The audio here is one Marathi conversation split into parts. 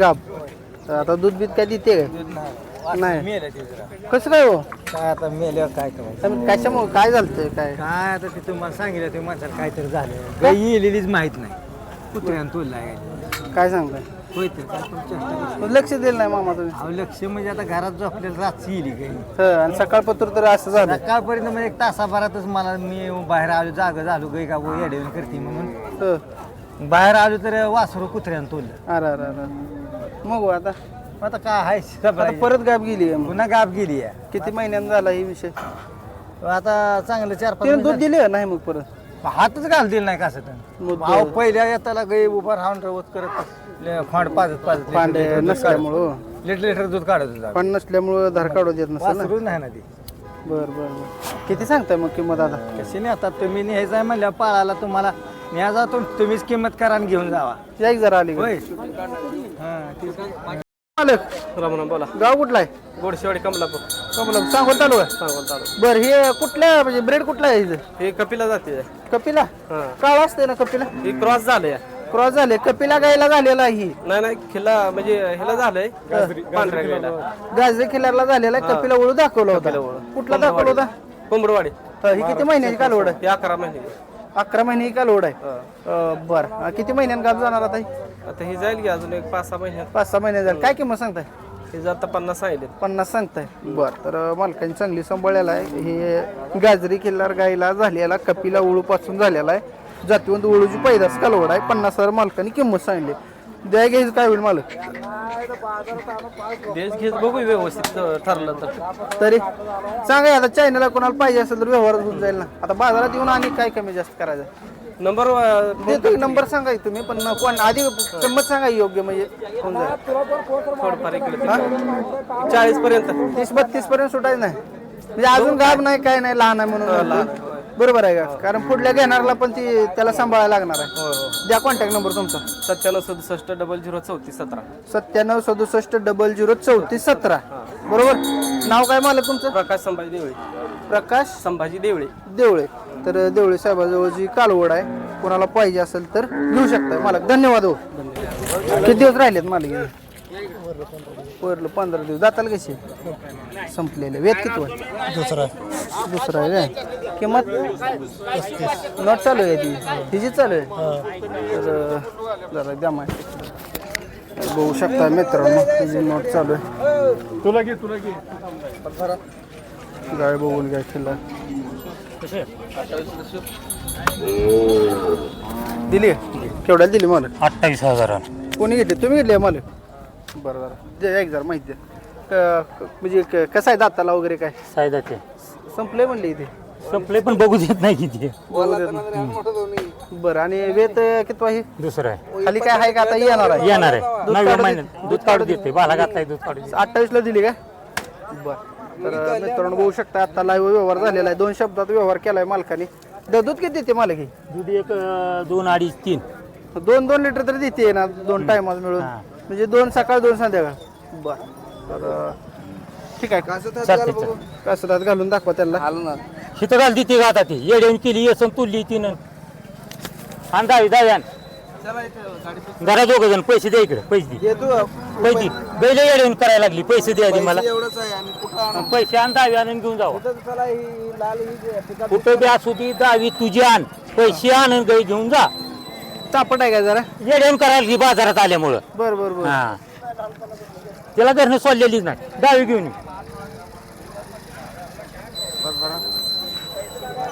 गाब. तर आता दूध बीत काय देते काय नाही कसं काय हो काय आता मेल्यावर काय करायचं कशामुळे काय झालं काय काय आता ते तुम्हाला सांगितलं तुम्ही माणसाला काहीतरी झालं काही येलेलीच माहित नाही कुत्र्यानं तुला काय सांगताय होय तर काय पण चेष्टा लक्ष दिलं नाही मामा तुम्ही अहो लक्ष म्हणजे आता घरात झोपलेलं रातची येली काही हं, आणि सकाळपत्र तर असं झालं सकाळपर्यंत म्हणजे एक तासाभरातच मला मी बाहेर आलो जागा झालो गाई का येडेवून करते म्हणून हं. बाहेर आलो तर वासरू कुत्र्यानं तोडलं अरे अरे अरे मग हो आता आता काय आहे आता परत गाब गेली पुन्हा गाप गेली आहे किती महिन्यांनी झाला ही विषय आता चांगलं 4-5 तिने दूध दिले नाही मग परत हातच घाल दिला नाही कसं मग तर पहिल्या येताला गाई उभा राहून रवत करत खोंड पाजत पांडे नसल्यामुळं लिटर दूध काढत होता पण नसल्यामुळं धार काढू देत नसेल ना वासरू नाही ना ती बर बर बर किती सांगताय मग किंमत आता कशी नाही आता तुम्ही न्यायचं आहे म्हणल्या पाळाला तुम्हाला न्या जातो तुम्हीच किंमत करा आणि घेऊन जावा या एक जरा आली का? होय हां ठीक आहे मालक रामराम बोला गाव कुठला आहे गोडशेवाडी कमलापूर कमला सांगोल चालू आहे सांगोल चालू बर हे कुठल्या म्हणजे ब्रेड कुठला आहे इथं हे कपिला जाते कपिला हा काळा असते ना कपिला हे क्रॉस झालंय क्रॉस झाले कपिला गायला झालेला आहे ही नाही नाही खिला म्हणजे ह्याला झालंय पांढऱ्या गायला गाजरे किल्ल्याला झालेला आहे कपिला वळू दाखवला होता कुठला दाखवला होता कोंबडवाडी ही किती महिन्याची कालवड आहे हे 11 महिने 11 महिने ही कालवड आहे बर किती महिन्यात गाब जाणार आता ही आता ही जाईल की अजून एक 5-6 महिन्यात 5-6 महिने झाले काय किंमत सांगताय हे जाता 50 सांगितले 50 सांगताय बर तर मालकांनी चांगली सांभाळलेला आहे हे गाजरी किल्लार गायला झालेला कपिला उळू पासून झालेला आहे जातीवंत उळूची पैदास कालवड आहे 50,000 मालकांनी किंमत सांगली द्या घ्यायचं काय होईल मालक देश घेत बघू व्यवस्थित ठरलं तर तरी सांगा आता चायनाला कोणाला पाहिजे असेल तर व्यवहार होऊन जाईल ना आता बाजारात येऊन आणि काय कमी जास्त करायचं नंबर देतो नंबर सांगा तुम्ही पण कोण आधी किंमत सांगा योग्य म्हणजे होऊन जाईल थोडंफार इकडे 40 पर्यंत 30-32 पर्यंत सुटायचं नाही म्हणजे अजून गाब नाही काय नाही लहान आहे म्हणून बरोबर आहे का कारण पुढल्या घेणारला पण ती त्याला सांभाळायला लागणार आहे द्या कॉन्टॅक्ट नंबर तुमचा 9767 003417 बरोबर नाव काय मालक तुमचं प्रकाश संभाजी देवळे प्रकाश संभाजी देवळे देवळे तर देवळे साहेबाजवळची कालवड आहे कोणाला पाहिजे असेल तर घेऊ शकता मालक धन्यवाद हो किती दिवस राहिलेत मालक वरलं 15 दिवस जाताल कशी संपलेले वेद किती दुसरा आहे काय किंमत नोट चालू आहे ती तिची चालू आहे तर जरा द्या माहिती बघू शकता मित्रांनो तिची नोट चालू आहे तुला घे गाय बघून घ्या किल्ला दिली केवढ्याला दिली मालक 28,000 कोणी घेतली तुम्ही घेतली मालक बरं बरं एक जरा माहिती म्हणजे कसं आहे दाताला वगैरे काय सायदाचे संपले म्हणले इथे संपले पण बघू देत नाही किती बरं आणि वेत किती आहे दुसरं आहे खाली काय आहे का आता येणार आहे येणार आहे 9व्या महिन्यात दूध काढू देते बाला घातलाय दूध काढू देते 28 ला दिली का बरं तर मित्रांनो बघू शकता आता लाईव्ह व्यवहार झालेला आहे 2 शब्दात व्यवहार केलाय मालकाने दूध किती देते मालक ही दूध एक 2, 2.5, 3 2 लिटर तरी देते ना 2 टायमात मिळून म्हणजे 2 सकाळ 2 संध्याकाळ बर तर ठीक आहे कासदात घालून दाखवा त्याला हिथं घाल देते का आता ती येड्यान केली येसन तुलली तिनं आणि दाव्यान घरा 2 जण पैसे द्या इकडे पैसे दे बैल येड्यान करायला लागली पैसे द्या आधी मला पैसे आण दावी आणून घेऊन जाऊ कुठं बी असू ती दावी तुझी आण पैसे आणून गाई घेऊन जा तापट आहे का जरा येड्यान करायला की बाजारात आल्यामुळं बर बर बर हा त्याला धरणं सोडलेलीच नाही दावी घेऊन ये.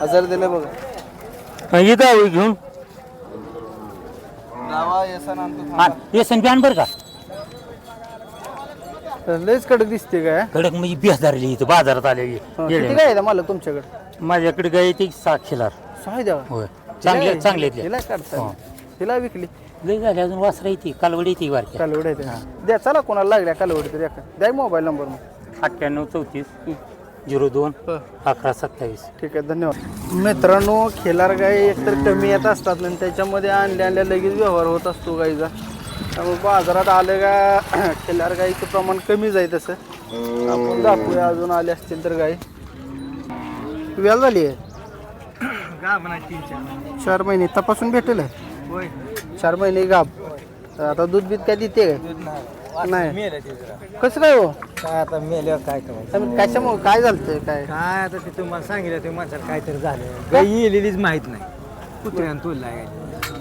हजार दिले बघा ही दावी घेऊन येसन बी आण बरं का लयच कडक दिसते काय कडक म्हणजे बेजारली इथं बाजारात आलेली किती काय आहे मालक तुमच्याकडे माझ्याकडे गाय ती 6 खिलार सहा द्या होय चांगले हिला काढता हिला विकली लई झाली अजून वासरा येते कालवडी येते बारक्या कालवड आहे द्या चला कोणाला लागल्या कालवडी तरी द्या मोबाईल नंबर मग 98 34 02 11 27 ठीक आहे धन्यवाद मित्रांनो खिलार गाई एकतर कमी येत असतात आणि त्याच्यामध्ये आणल्या लगेच व्यवहार होत असतो गाईचा त्यामुळे बाजारात आले का खिलार गाईचं प्रमाण कमी जाईल तसं आपण दाखवूया अजून आले असतील तर गाई व्याल झाली आहे 4 महिने तपासून भेटेल 4 महिने गाब आता दूध बीत काय देते काय नाही मेलं ते जरा. कसं काय हो काय आता मेल्यावर काय करायचं कशामुळे काय झालं काय काय आता ते तुम्हाला सांगितलं ते माणसाला काहीतरी झालं गाई येलेलीच माहित नाही कुत्र्यानं तोडला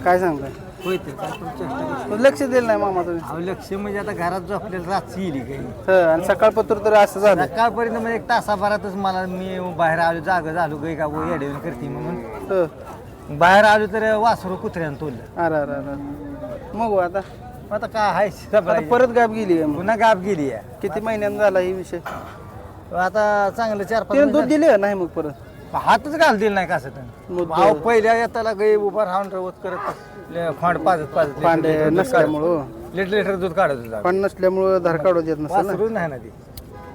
काय सांगताय होय तर काय पण चेष्टा करतो. लक्ष दिलं नाही मामा तुम्ही अहो लक्ष म्हणजे आता घरात झोपलेलं रातची येली काही हं, आणि सकाळपत्र तर असं झालं सकाळपर्यंत म्हणजे एक तासाभरातच मला मी बाहेर आलो जागा झालो गाई का येडवून करते म्हणून हं. बाहेर आलो तर वासरू कुत्र्यानं तोडलं अरे अरे अरे मग हो आता आता काय आहे आता सगळं परत गाप गेली मग पुन्हा गाप गेली आहे. किती महिन्यांनी झाला ही विषय आता चांगलं 4-5 तिने दूध दिले नाही मग परत हातच घाल दिला नाही कसं मग तर पहिल्या येताला गाई उभा राहून रवत करत खोंड पाजत पांडे नसल्यामुळं लिटर दूध काढत होता पण नसल्यामुळं धार काढू देत नसेल ना वासरू नाही ना ती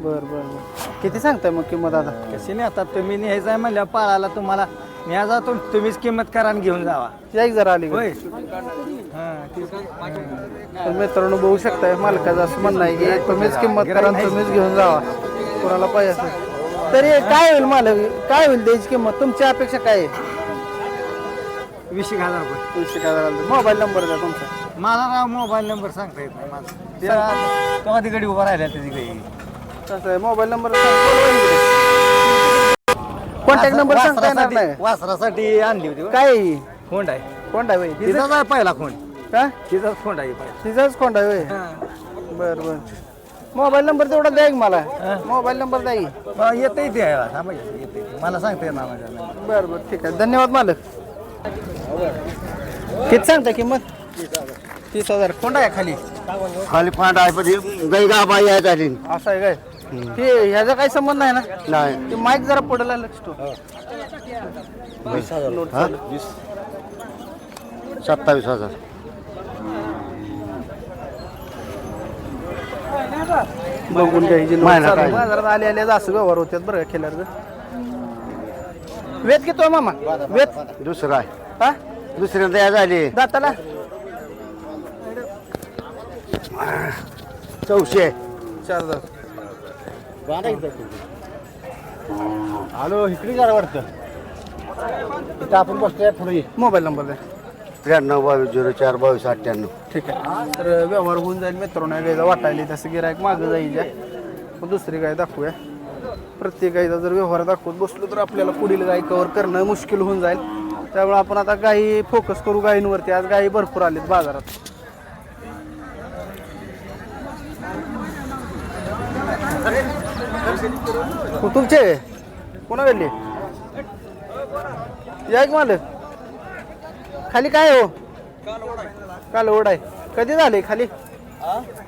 बर बर बर किती सांगताय मग किंमत आता कशी नाही आता तुम्ही न्यायचं आहे म्हणल्या पाळाला तुम्हाला न्या जा तुम्हीच किंमत करा आणि घेऊन जावा या एक जरा आली का? होय हां तर मित्रांनो बघू शकताय मालकाचं असं म्हणणं आहे की तुम्हीच किंमत करा आणि तुम्हीच घेऊन जावा कोणाला पाहिजे असेल तरी काय होईल मालक काय होईल त्याची किंमत तुमची अपेक्षा काय आहे 20,000 रुपये 20,000 मोबाईल नंबर द्या तुमचा मला राव मोबाईल नंबर सांगता येत नाही माझा तेव्हा तिकडे उभा राहिला त्याची गाई कसं आहे मोबाईल नंबर कॉन्टॅक्ट नंबर सांगता येणार नाही वासरासाठी आणली होती काय आहे ही? खोंड आहे कोण आहे बाई तिचाच आहे पहिला खोंड का तिचाच खोंड आहे पहिला. तिचाच कोण आहे होय? बर बर मोबाईल नंबर तेवढा द्या की मला मोबाईल नंबर द्या की येते ते थांबा येते मला सांगता येणार माझ्या बर बर ठीक आहे धन्यवाद मालक किती सांगता किंमत 30,000 कोणता आहे खाली खाली फाट आहे पण गाई गाबाई आहे झाली असं आहे काय ते ह्याचा काही संबंध नाही ना नाही ते माईक जरा पडला लक्ष ठेव. 27,000 बघून घ्यायची महिना काय? बाजारात आले आले असं व्यवहार होत्यात बरं का खेळायचं वेत किती आहे मामा वेत दुसरं आहे हा दुसऱ्यांदा या झाली दाताला 400 4 दात आलो इकडे जरा वाटतं इथं आपण बसतोय पुढे मोबाईल नंबर द्या 93-22-04-22-98 ठीक आहे तर व्यवहार होऊन जाईल मित्रांनो गायचा वाटायला तसं गिरायक मागं जाईल मग दुसरी गाय दाखवूया प्रत्येक गायचा जर व्यवहार दाखवत बसलो तर आपल्याला पुढील गाय कव्हर करणं मुश्किल होऊन जाईल त्यामुळे आपण आता गायी फोकस करू गायींवरती आज गायी भरपूर आलेत बाजारात तुमचे कोणा गेले या की मालक खाली काय हो काल ओढ आहे कधी झाले खाली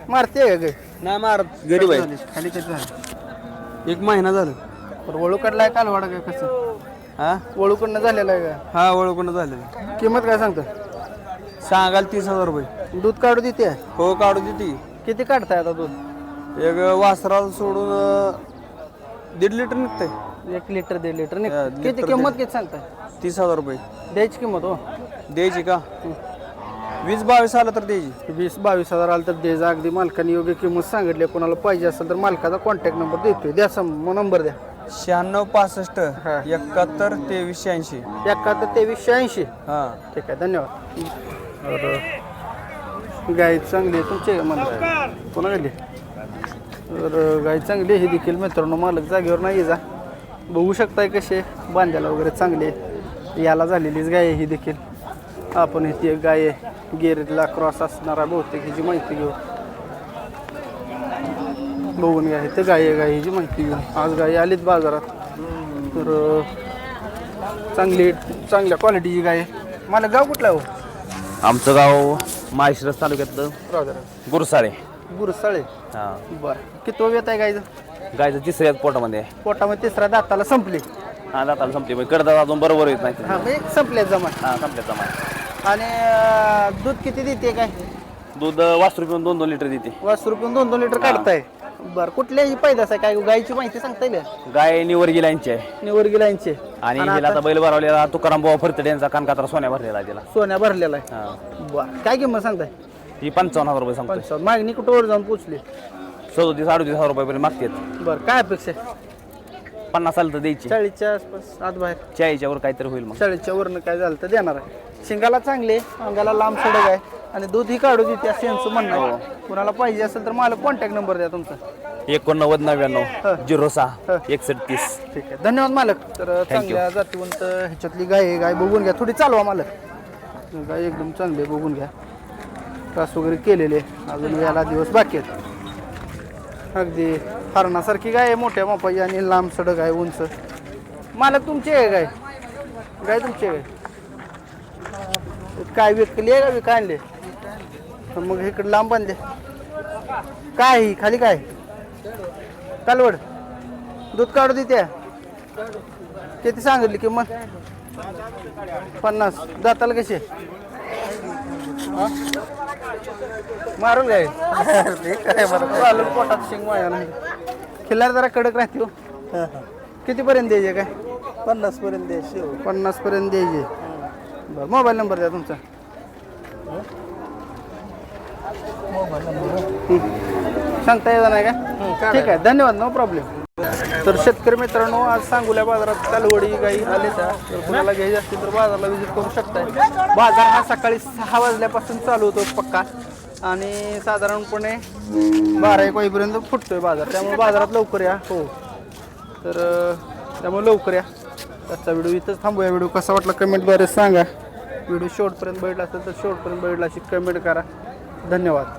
मारते का गाय नाही मारत गरीब आहे खाली कधी झालं एक महिना झाला तर वळू कडलाय काल वाडा काय कसं हा वळू कडनं झालेलं आहे का हा ओळखून झालेलं किंमत काय सांगतो सांगाल 30,000 रुपये दूध काढू देते हो काढू देते किती काढताय आता दूध एक वासराला सोडून 1.5 लिटर निघतंय 1 लिटर 1.5 लिटर हा, नाही किती लिटर किंमत किती सांगताय 30,000 रुपये द्यायची किंमत हो द्यायची का 20-22 आलं तर द्यायची 20-22,000 आलं तर द्यायचं अगदी मालकाने योग्य किंमत सांगितली कोणाला पाहिजे असेल तर मालकाचा कॉन्टॅक्ट नंबर देतोय द्या नंबर द्या 9665 हा. 71 23 86 71-23-86 हा ठीक आहे धन्यवाद गाय चांगली आहे तुमचे म्हणता कोणा गेली तर गाय चांगली आहे ही देखील मित्रांनो मालक जागेवर नाही जा बघू शकताय कसे बांधायला वगैरे चांगले याला झालेलीच गाय आहे ही देखील आपण इथे एक गाय आहे गेरीला क्रॉस असणारा बहुतेक ह्याची माहिती घेऊ बघून घ्या इथे गाय आहे ह्याची माहिती घेऊ आज गाय आलीत बाजारात तर चांगल्या क्वालिटीची गाय आहे मला गाव कुठलं आहे हो आमचं गाव माळशिरस तालुक्यातलं राहू दे गुरसाळे गुरुसाळे हा बरं किती येत आहे गायचं गायचं तिसऱ्याच पोटामध्ये आहे. पोटामध्ये तिसरा दाताला संपली हा दाताला संपली म्हणजे कडदात अजून बरोबर येत नाही हा म्हणजे संपले जमा हा संपल्यात जमा आणि दूध किती देते काय दूध वासरू पिऊन 2-2 लिटर देते वास रुपये 2-2 लिटर काढताय बरं कुठल्याही पैदास आहे काय गायची माहिती सांगता येईल गाय निवर्गी लाईनची आहे निवर्गी लाईनचे आणि हिला आता बैल भरवलेला तुकाराम बाबा फरतडे यांचा कानकात्रा सोन्या भरलेला आहे तिला सोन्या भरलेला आहे हा बरं काय किंमत सांगताय ही 55,000 रुपये सांगतो 55 मागणी कुठं जाऊन पोचली 37-38,000 रुपयापर्यंत मागतात बरं काय अपेक्षा आहे 50 आलं तर द्यायची 40च्या आसपास आत बाहेर 40च्या वर काहीतरी होईल मग 40च्या वरनं काय झालं तर देणार आहे शिंगाला चांगले अंगाला लांब सडक आहे आणि दूध ही काढू देते असं यांचं म्हणणं आहे. कुणाला पाहिजे असेल तर मला कॉन्टॅक्ट नंबर द्या तुमचा. 8999 ठीक आहे, धन्यवाद मालक. तर चांगल्या जातीवंत ह्याच्यातली गाय आहे. गाय बघून घ्या, थोडी चालवा मालक. गाय एकदम चांगली आहे, बघून घ्या. कास वगैरे केलेले, अजून याला दिवस बाकी आहेत. अगदी हरणासारखी गाय आहे, मोठ्या मापाची आणि लांब सडक आहे, उंच. मालक तुमची आहे गाय? गाय तुमची आहे काय विकली आहे का विका आणले? मग इकडे लांब बांधले काय? ही खाली काय कालवड दूध काढू देते? किती सांगितली किंमत? 50. दाताला कशी? मारून काय चालू पोटात शिंग माया नाही. खिल्लार जरा कडक राहते हो. कितीपर्यंत द्यायचे काय? 50 पर्यंत द्यायचे. 50 पर्यंत द्यायचे. बरं, मोबाईल नंबर द्या तुमचा. सांगता येत नाही का? ठीक आहे, धन्यवाद, नो प्रॉब्लेम. तर शेतकरी मित्रांनो, आज सांगोल्या बाजारात कालवडी गाई आले तर कुणाला घ्यायची असतील तर बाजारला व्हिजिट करू शकताय. बाजार हा सकाळी 6 वाजल्यापासून चालू होतो पक्का आणि साधारणपणे 12-1 वाजेपर्यंत फुटतोय बाजार. त्यामुळे बाजारात लवकर या. हो, तर त्यामुळे लवकर या. त्याचा व्हिडिओ इथंच थांबूया. व्हिडिओ कसा वाटला कमेंटद्वारे सांगा. व्हिडिओ शेवटपर्यंत बघितला असेल तर शेवटपर्यंत बघितला अशी कमेंट करा. धन्यवाद.